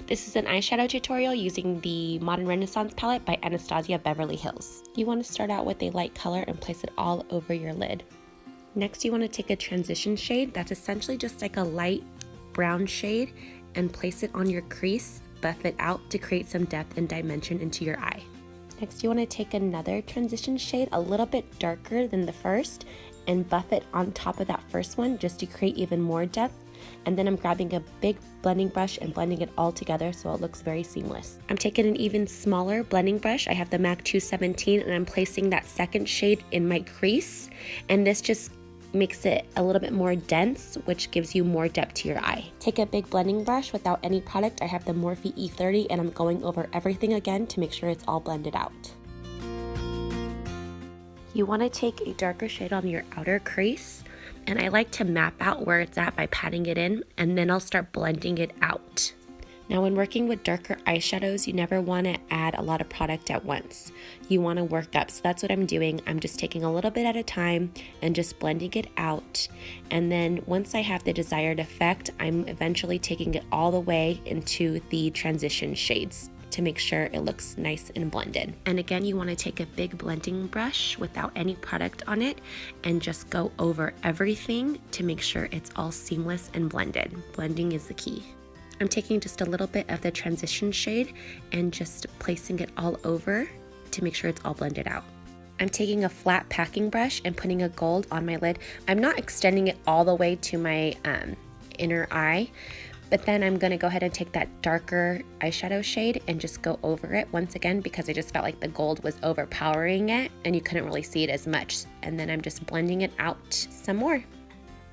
This is an eyeshadow tutorial using the Modern Renaissance palette by Anastasia Beverly Hills. You want to start out with a light color and place it all over your lid. Next, you want to take a transition shade that's essentially just like a light brown shade and place it on your crease, buff it out to create some depth and dimension into your eye. Next, you want to take another transition shade a little bit darker than the first and buff it on top of that first one just to create even more depth. And then I'm grabbing a big blending brush and blending it all together so it looks very seamless. I'm taking an even smaller blending brush. I have the MAC 217 and I'm placing that second shade in my crease. And this just makes it a little bit more dense, which gives you more depth to your eye. Take a big blending brush without any product. I have the Morphe E30 and I'm going over everything again to make sure it's all blended out. You want to take a darker shade on your outer crease, and I like to map out where it's at by patting it in, and then I'll start blending it out. Now when working with darker eyeshadows, you never want to add a lot of product at once. You want to work up, so that's what I'm doing. I'm just taking a little bit at a time and just blending it out. And then once I have the desired effect, I'm eventually taking it all the way into the transition shades to make sure it looks nice and blended. And again, you want to take a big blending brush without any product on it and just go over everything to make sure it's all seamless and blended. Blending is the key. I'm taking just a little bit of the transition shade and just placing it all over to make sure it's all blended out. I'm taking a flat packing brush and putting a gold on my lid. I'm not extending it all the way to my inner eye, but then I'm going to go ahead and take that darker eyeshadow shade and just go over it once again because I just felt like the gold was overpowering it and you couldn't really see it as much. And then I'm just blending it out some more.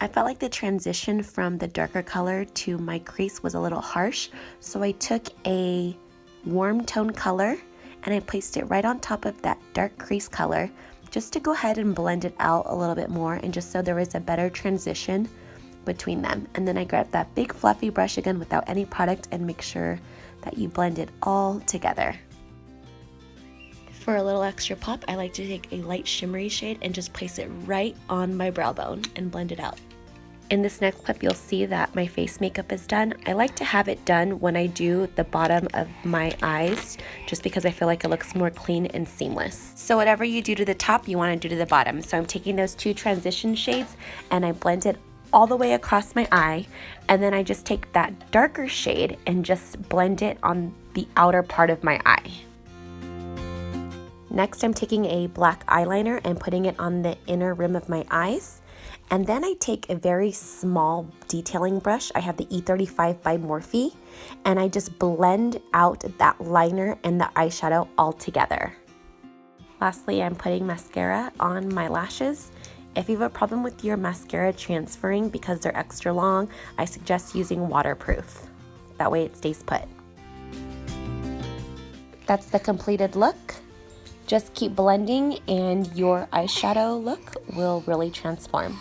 I felt like the transition from the darker color to my crease was a little harsh, so I took a warm tone color and I placed it right on top of that dark crease color just to go ahead and blend it out a little bit more and just so there was a better transition between them. And then I grabbed that big fluffy brush again without any product and make sure that you blend it all together. For a little extra pop, I like to take a light shimmery shade and just place it right on my brow bone and blend it out. In this next clip, you'll see that my face makeup is done. I like to have it done when I do the bottom of my eyes, just because I feel like it looks more clean and seamless. So whatever you do to the top, you want to do to the bottom. So I'm taking those two transition shades and I blend it all the way across my eye, and then I just take that darker shade and just blend it on the outer part of my eye. Next, I'm taking a black eyeliner and putting it on the inner rim of my eyes. And then I take a very small detailing brush. I have the E35 by Morphe, and I just blend out that liner and the eyeshadow all together. Lastly, I'm putting mascara on my lashes. If you have a problem with your mascara transferring because they're extra long, I suggest using waterproof. That way it stays put. That's the completed look. Just keep blending and your eyeshadow look will really transform.